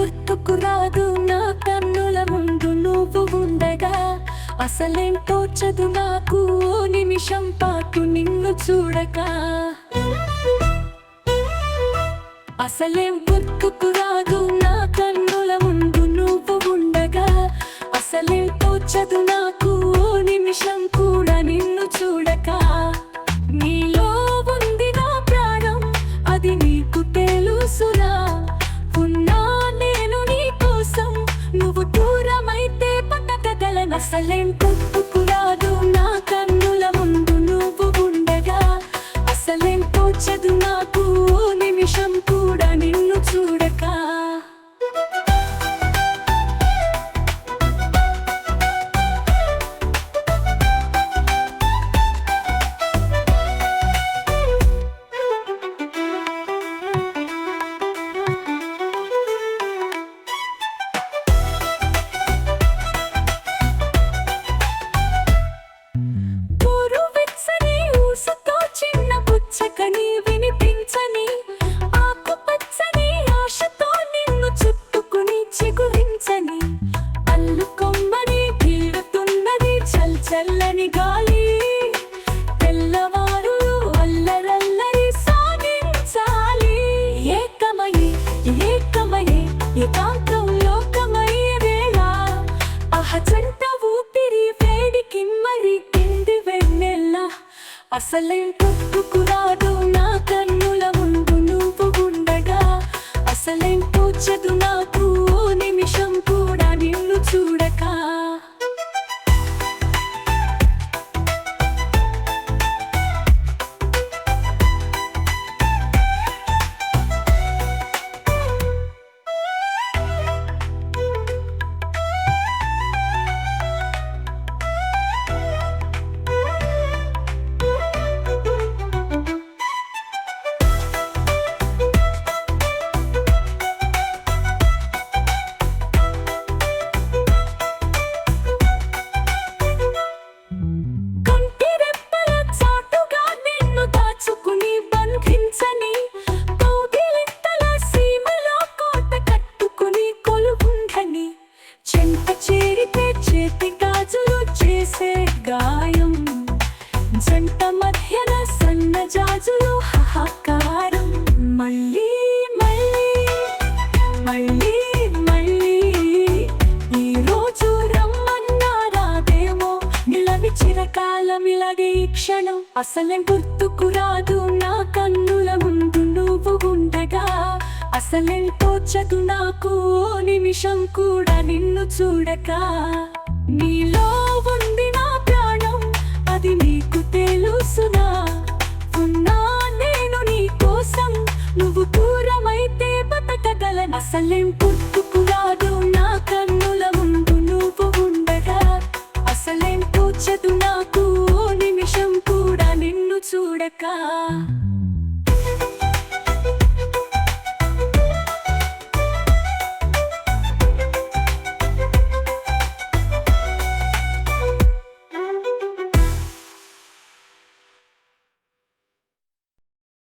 గుర్తుకు రాదు నా కన్నుల ముందు నువ్వు ఉండగా. అసలేం తోచదు నాకు ఓ నిమిషం పాటు నిన్ను చూడక. అసలేం గుర్తుకు రాదు నా కన్నుల ముందు నువ్వు ఉండగా. అసలేం తోచదు నాకు ఓ నిమిషం కూడా నిన్ను చూడక. నీలో ఉంది నా ప్రాణం అది నీకు తెలుసునా. ఉన్నా నేను నీ కోసం నువ్వు దూరమైతే పట్టగలను. అసలేం గుర్తుకు రాదు నా కన్నుల ముందు నువ్వు ఉండగా. అసలేం తోచదు నాకు ఓ నిమిషం కూడా నిన్ను చూడక. చక్కని వినిపించని ఆకుపచ్చని ఆశతో నిన్ను చుట్టుకుని చిగురించని అల్లుకొమ్మని తీరుతున్నది చల్చల్లని గాలి. తెల్లవారు అల్లరల్లరి సాగించాలి. ఏకమయ్యే ఏకమయ్యే ఏకాంతం లోకమయ్యే వేళ అహజంట ఊపిరి వేడికి మరి కింది వెన్నెల్ల. అసలేం గుర్తుకు రాదు నా కన్నుల ముందు నువ్వు ఉండగా. అసలేం తోచదు నాకు ఓ నిమిషం కూడా నిన్ను చూడక. గాయం జంట మధ్యన సన్నజాజులు హాహాకారం. మళ్ళీ మళ్ళీ మళ్ళీ మళ్ళీ ఈరోజు రమ్మన్నారాదేమో నిలవి చిరకాలం ఇలాగే ఈ క్షణం. అసలేం గుర్తుకు రాదు నా కన్నుల ముందు నువ్వు ఉండగా. అసలేం తోచదు నాకు ఓ నిమిషం కూడా నిన్ను చూడక. నీలో ఉంది నా ప్రాణం అది నీకు తెలుసునా. ఉన్నా నేను నీ కోసం నువ్వు దూరమైతే బతకగలను. అసలేం గుర్తుకు రాదు నా కన్నుల ముందు నువ్వు ఉండగా. అసలేం తోచదు నాకు ఓ నిమిషం కూడా నిన్ను చూడక.